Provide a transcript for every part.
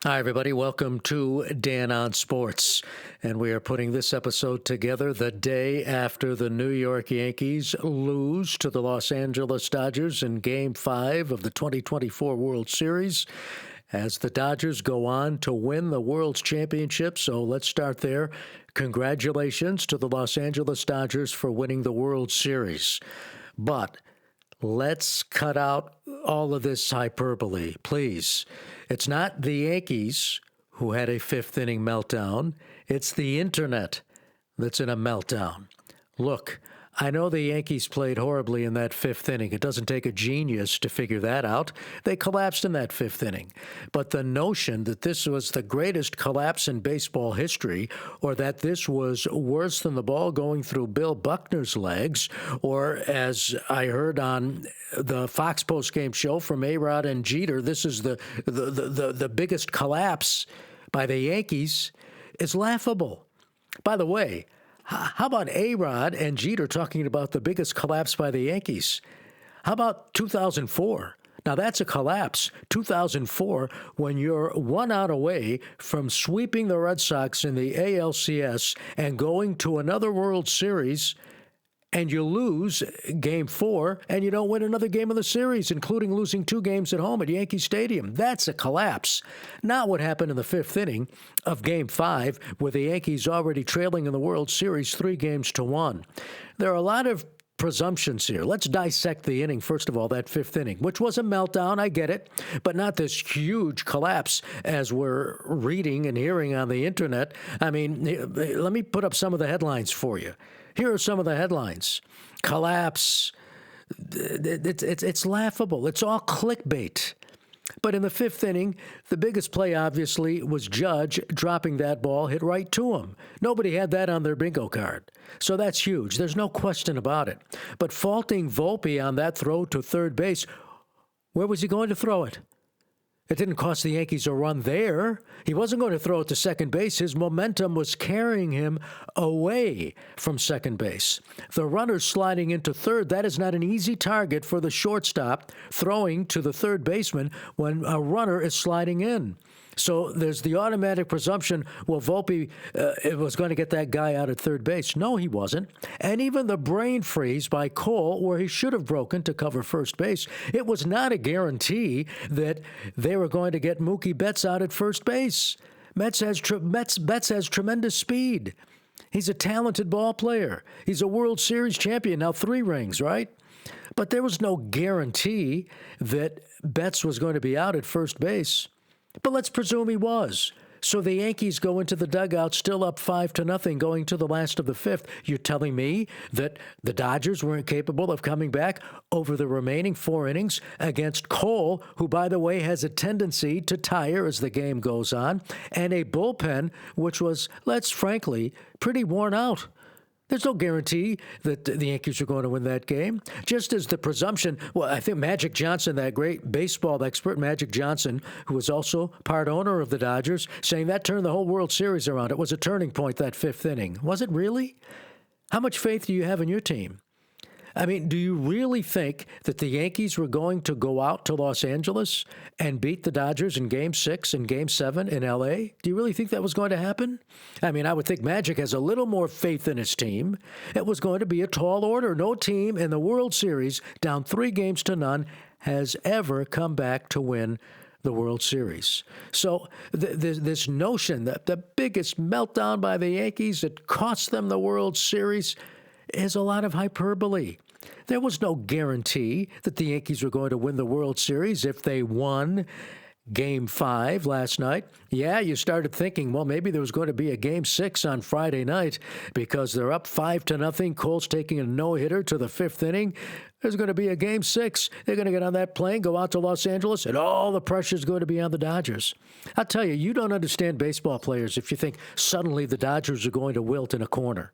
Hi, everybody. Welcome to Dan on Sports. And we are putting this episode together the day after the New York Yankees lose to the Los Angeles Dodgers in Game 5 of the 2024 World Series, as the Dodgers go on to win the World's Championship. So let's start there. Congratulations to the Los Angeles Dodgers for winning the World Series. But let's cut out all of this hyperbole, please. It's not the Yankees who had a fifth inning meltdown. It's the internet that's in a meltdown. Look, I know the Yankees played horribly in that fifth inning. It doesn't take a genius to figure that out. They collapsed in that fifth inning. But the notion that this was the greatest collapse in baseball history, or that this was worse than the ball going through Bill Buckner's legs, or as I heard on the Fox postgame show from A-Rod and Jeter, this is the biggest collapse by the Yankees, is laughable. By the way, how about A-Rod and Jeter talking about the biggest collapse by the Yankees? How about 2004? Now, that's a collapse. 2004, when you're 1 out away from sweeping the Red Sox in the ALCS and going to another World Series, and you lose Game 4, and you don't win another game of the series, including losing 2 games at home at Yankee Stadium. That's a collapse. Not what happened in the fifth inning of Game 5, where the Yankees already trailing in the World Series 3-1. There are a lot of presumptions here. Let's dissect the inning, first of all, that fifth inning, which was a meltdown, I get it, but not this huge collapse as we're reading and hearing on the internet. I mean, let me put up some of the headlines for you. Here are some of the headlines. Collapse. It's laughable. It's all clickbait. But in the fifth inning, the biggest play, obviously, was Judge dropping that ball, hit right to him. Nobody had that on their bingo card. So that's huge. There's no question about it. But faulting Volpe on that throw to third base, where was he going to throw it? It didn't cost the Yankees a run there. He wasn't going to throw it to second base. His momentum was carrying him away from second base. The runner sliding into third, that is not an easy target for the shortstop throwing to the third baseman when a runner is sliding in. So there's the automatic presumption, well, Volpe was going to get that guy out at third base. No, he wasn't. And even the brain freeze by Cole, where he should have broken to cover first base, it was not a guarantee that they were going to get Mookie Betts out at first base. Betts has tremendous speed. He's a talented ball player. He's a World Series champion, now 3 rings, right? But there was no guarantee that Betts was going to be out at first base. But let's presume he was. So the Yankees go into the dugout still up 5-0 going to the last of the fifth. You're telling me that the Dodgers weren't capable of coming back over the remaining 4 innings against Cole, who, by the way, has a tendency to tire as the game goes on, and a bullpen which was, let's frankly, pretty worn out. There's no guarantee that the Yankees are going to win that game. Just as the presumption, well, I think Magic Johnson, that great baseball expert, Magic Johnson, who was also part owner of the Dodgers, saying that turned the whole World Series around. It was a turning point, that fifth inning. Was it really? How much faith do you have in your team? I mean, do you really think that the Yankees were going to go out to Los Angeles and beat the Dodgers in Game 6 and Game 7 in L.A.? Do you really think that was going to happen? I mean, I would think Magic has a little more faith in his team. It was going to be a tall order. No team in the World Series, down 3-0, has ever come back to win the World Series. So this notion that the biggest meltdown by the Yankees that cost them the World Series is a lot of hyperbole. There was no guarantee that the Yankees were going to win the World Series if they won Game 5 last night. Yeah, you started thinking, well, maybe there was going to be a Game 6 on Friday night because they're up 5-0. Cole's taking a no-hitter to the fifth inning. There's going to be a Game 6. They're going to get on that plane, go out to Los Angeles, and all the pressure is going to be on the Dodgers. I'll tell you, you don't understand baseball players if you think suddenly the Dodgers are going to wilt in a corner.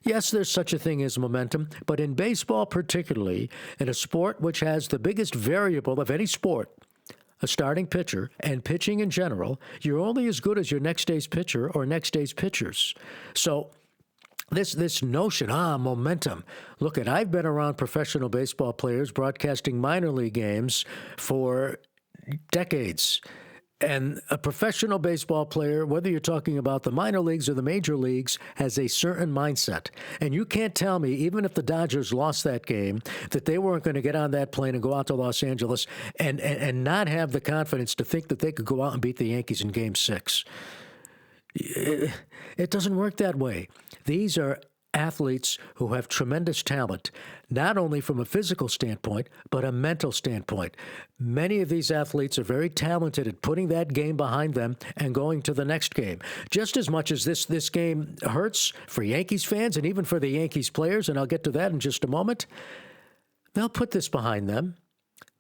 Yes, there's such a thing as momentum, but in baseball particularly, in a sport which has the biggest variable of any sport, a starting pitcher, and pitching in general, you're only as good as your next day's pitcher or next day's pitchers. So this notion, momentum. Look, I've been around professional baseball players broadcasting minor league games for decades. And a professional baseball player, whether you're talking about the minor leagues or the major leagues, has a certain mindset. And you can't tell me, even if the Dodgers lost that game, that they weren't going to get on that plane and go out to Los Angeles and not have the confidence to think that they could go out and beat the Yankees in Game 6. It doesn't work that way. These are athletes who have tremendous talent, not only from a physical standpoint, but a mental standpoint. Many of these athletes are very talented at putting that game behind them and going to the next game. Just as much as this game hurts for Yankees fans and even for the Yankees players, and I'll get to that in just a moment, they'll put this behind them.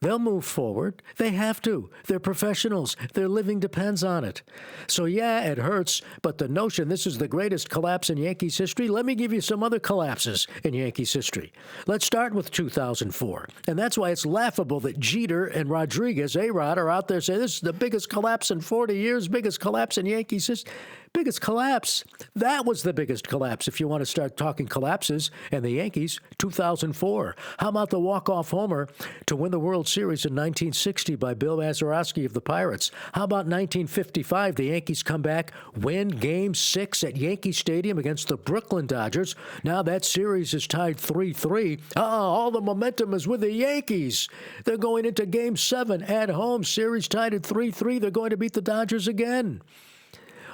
They'll move forward. They have to. They're professionals. Their living depends on it. So, yeah, it hurts, but the notion this is the greatest collapse in Yankees history, let me give you some other collapses in Yankees history. Let's start with 2004. And that's why it's laughable that Jeter and Rodriguez, A-Rod, are out there saying this is the biggest collapse in 40 years, biggest collapse in Yankees history. Biggest collapse. That was the biggest collapse, if you want to start talking collapses, and the Yankees, 2004. How about the walk-off homer to win the World Series in 1960 by Bill Mazeroski of the Pirates? How about 1955, the Yankees come back, win Game 6 at Yankee Stadium against the Brooklyn Dodgers. Now that series is tied 3-3. All the momentum is with the Yankees. They're going into Game 7 at home, series tied at 3-3. They're going to beat the Dodgers again.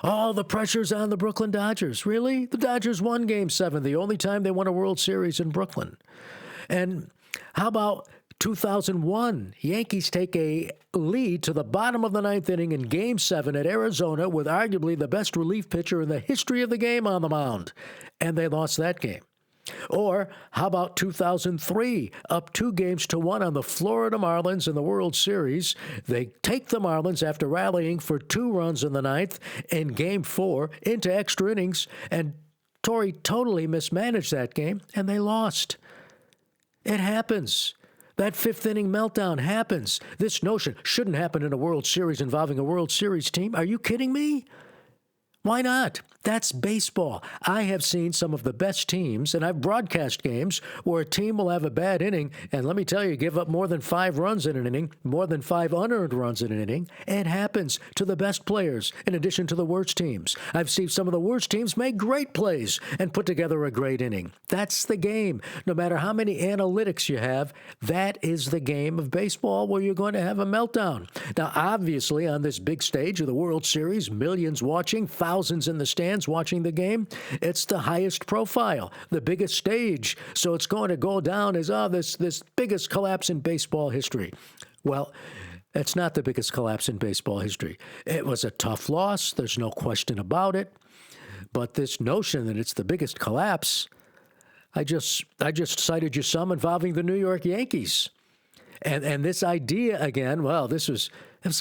All the pressure's on the Brooklyn Dodgers. Really? The Dodgers won Game 7, the only time they won a World Series in Brooklyn. And how about 2001? Yankees take a lead to the bottom of the ninth inning in Game 7 at Arizona with arguably the best relief pitcher in the history of the game on the mound. And they lost that game. Or how about 2003, up 2-1 on the Florida Marlins in the World Series? They take the Marlins after rallying for 2 runs in the ninth in Game 4 into extra innings, and Torrey totally mismanaged that game, and they lost. It happens. That 5th inning meltdown happens. This notion shouldn't happen in a World Series involving a World Series team. Are you kidding me? Why not? That's baseball. I have seen some of the best teams, and I've broadcast games where a team will have a bad inning, and let me tell you, give up more than 5 runs in an inning, more than 5 unearned runs in an inning. It happens to the best players, in addition to the worst teams. I've seen some of the worst teams make great plays and put together a great inning. That's the game. No matter how many analytics you have, that is the game of baseball where you're going to have a meltdown. Now, obviously, on this big stage of the World Series, millions watching, thousands in the stands watching the game, it's the highest profile, the biggest stage. So it's going to go down as, this biggest collapse in baseball history. Well, it's not the biggest collapse in baseball history. It was a tough loss. There's no question about it. But this notion that it's the biggest collapse, I just cited you some involving the New York Yankees. And this idea again, well, it was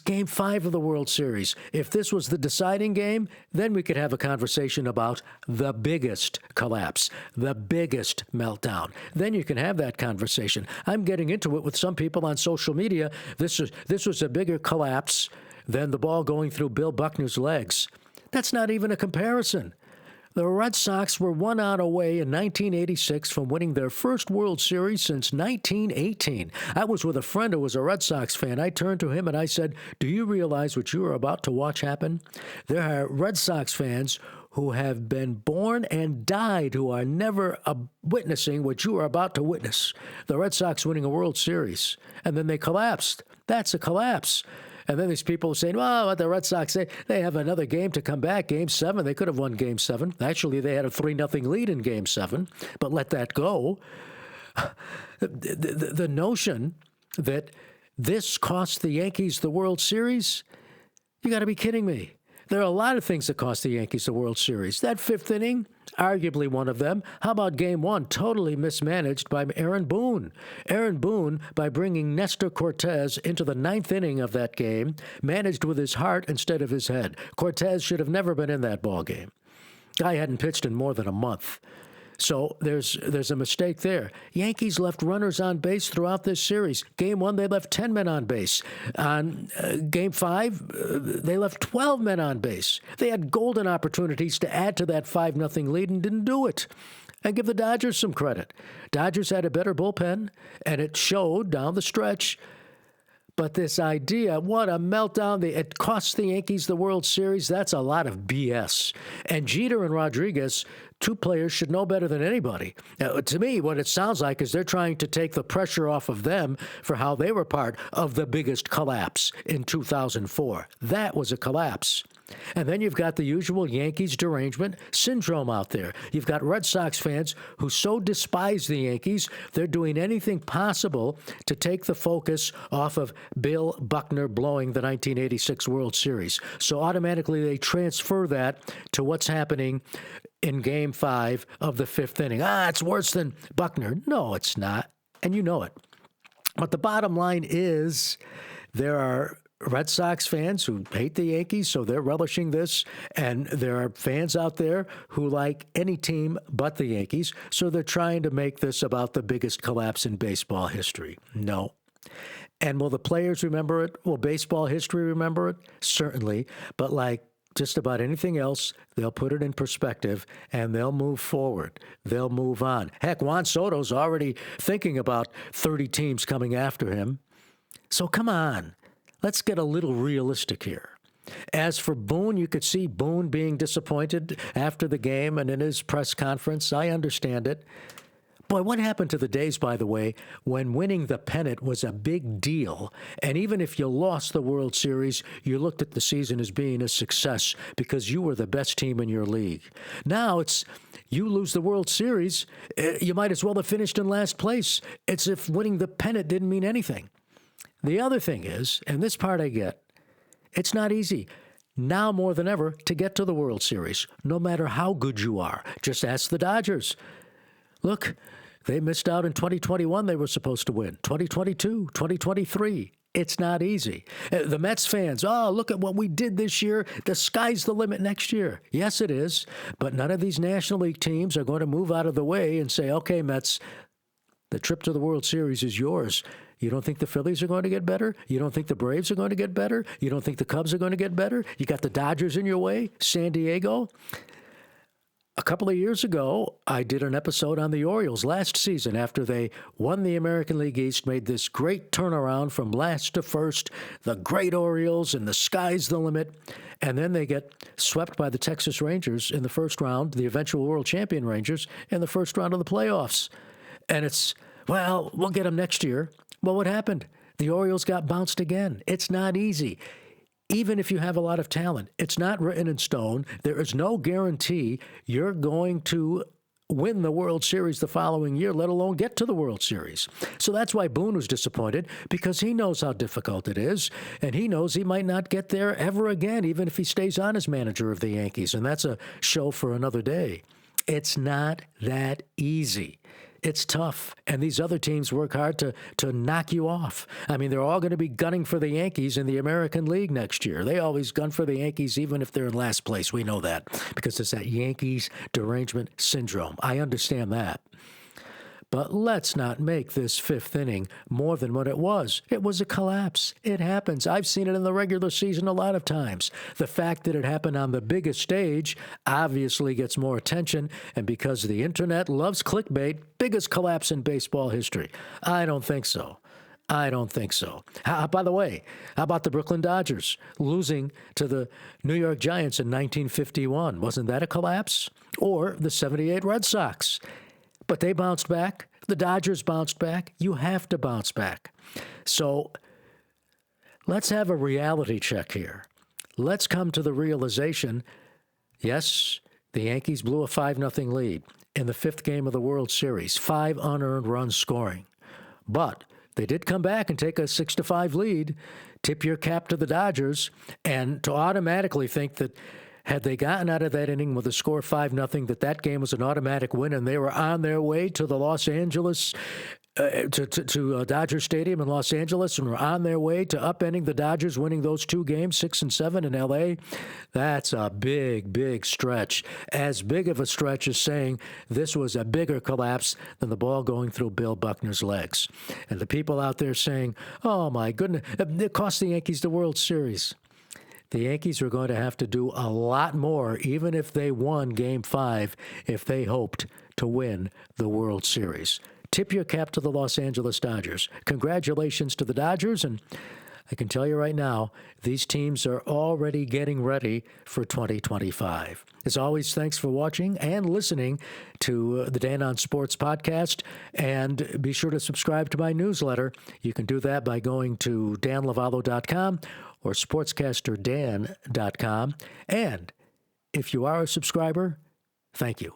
Game 5 of the World Series. If this was the deciding game, then we could have a conversation about the biggest collapse, the biggest meltdown. Then you can have that conversation. I'm getting into it with some people on social media. This was a bigger collapse than the ball going through Bill Buckner's legs. That's not even a comparison. The Red Sox were 1 out away in 1986 from winning their first World Series since 1918. I was with a friend who was a Red Sox fan. I turned to him and I said, "Do you realize what you are about to watch happen?" There are Red Sox fans who have been born and died who are never witnessing what you are about to witness. The Red Sox winning a World Series, and then they collapsed. That's a collapse. And then these people are saying, well, what the Red Sox say, they have another game to come back, Game 7. They could have won Game 7. Actually, they had a 3-0 lead in Game 7, but let that go. The notion that this cost the Yankees the World Series, you got to be kidding me. There are a lot of things that cost the Yankees the World Series. That 5th inning, arguably one of them. How about Game 1, totally mismanaged by Aaron Boone? Aaron Boone, by bringing Nestor Cortez into the 9th inning of that game, managed with his heart instead of his head. Cortez should have never been in that ball game. Guy hadn't pitched in more than a month. So there's a mistake there. Yankees left runners on base throughout this series. Game 1, they left 10 men on base. On Game 5, they left 12 men on base. They had golden opportunities to add to that 5-0 lead and didn't do it. And give the Dodgers some credit. Dodgers had a better bullpen, and it showed down the stretch. But this idea, what a meltdown. It cost the Yankees the World Series. That's a lot of BS. And Jeter and Rodriguez, two players, should know better than anybody. Now, to me, what it sounds like is they're trying to take the pressure off of them for how they were part of the biggest collapse in 2004. That was a collapse. And then you've got the usual Yankees derangement syndrome out there. You've got Red Sox fans who so despise the Yankees, they're doing anything possible to take the focus off of Bill Buckner blowing the 1986 World Series. So automatically they transfer that to what's happening in Game 5 of the fifth inning. It's worse than Buckner. No, it's not. And you know it. But the bottom line is there are Red Sox fans who hate the Yankees, so they're relishing this. And there are fans out there who like any team but the Yankees, so they're trying to make this about the biggest collapse in baseball history. No. And will the players remember it? Will baseball history remember it? Certainly. But like just about anything else, they'll put it in perspective and they'll move forward. They'll move on. Heck, Juan Soto's already thinking about 30 teams coming after him. So come on. Let's get a little realistic here. As for Boone, you could see Boone being disappointed after the game and in his press conference. I understand it. Boy, what happened to the days, by the way, when winning the pennant was a big deal? And even if you lost the World Series, you looked at the season as being a success because you were the best team in your league. Now it's you lose the World Series, you might as well have finished in last place. It's if winning the pennant didn't mean anything. The other thing is, and this part I get, it's not easy now more than ever to get to the World Series, no matter how good you are. Just ask the Dodgers. Look, they missed out in 2021. They were supposed to win. 2022, 2023. It's not easy. The Mets fans, look at what we did this year. The sky's the limit next year. Yes, it is. But none of these National League teams are going to move out of the way and say, okay, Mets, the trip to the World Series is yours. You don't think the Phillies are going to get better? You don't think the Braves are going to get better? You don't think the Cubs are going to get better? You got the Dodgers in your way? San Diego? A couple of years ago, I did an episode on the Orioles last season after they won the American League East, made this great turnaround from last to first, the great Orioles, and the sky's the limit. And then they get swept by the Texas Rangers in the first round, the eventual world champion Rangers, in the first round of the playoffs. And it's, well, we'll get them next year. Well, what happened? The Orioles got bounced again. It's not easy. Even if you have a lot of talent, it's not written in stone. There is no guarantee you're going to win the World Series the following year, let alone get to the World Series. So that's why Boone was disappointed, because he knows how difficult it is, and he knows he might not get there ever again, even if he stays on as manager of the Yankees. And that's a show for another day. It's not that easy. It's tough, and these other teams work hard to knock you off. I mean, they're all going to be gunning for the Yankees in the American League next year. They always gun for the Yankees even if they're in last place. We know that because it's that Yankees derangement syndrome. I understand that. But let's not make this fifth inning more than what it was. It was a collapse. It happens. I've seen it in the regular season a lot of times. The fact that it happened on the biggest stage obviously gets more attention, and because the internet loves clickbait, biggest collapse in baseball history. I don't think so. I don't think so. By the way, how about the Brooklyn Dodgers losing to the New York Giants in 1951? Wasn't that a collapse? Or the 78 Red Sox? But they bounced back. The Dodgers bounced back. You have to bounce back. So let's have a reality check here. Let's come to the realization, yes, the Yankees blew a 5-0 lead in the fifth game of the World Series, 5 unearned runs scoring. But they did come back and take a 6-5 lead. Tip your cap to the Dodgers, and to automatically think that had they gotten out of that inning with a score 5-0, that game was an automatic win, and they were on their way to the Los Angeles, to Dodger Stadium in Los Angeles, and were on their way to upending the Dodgers, winning those 2 games, 6 and 7 in L.A. That's a big, big stretch. As big of a stretch as saying this was a bigger collapse than the ball going through Bill Buckner's legs. And the people out there saying, oh, my goodness, it cost the Yankees the World Series. The Yankees are going to have to do a lot more, even if they won Game 5, if they hoped to win the World Series. Tip your cap to the Los Angeles Dodgers. Congratulations to the Dodgers, and I can tell you right now, these teams are already getting ready for 2025. As always, thanks for watching and listening to the Dan on Sports podcast. And be sure to subscribe to my newsletter. You can do that by going to danlavallo.com or sportscasterdan.com. And if you are a subscriber, thank you.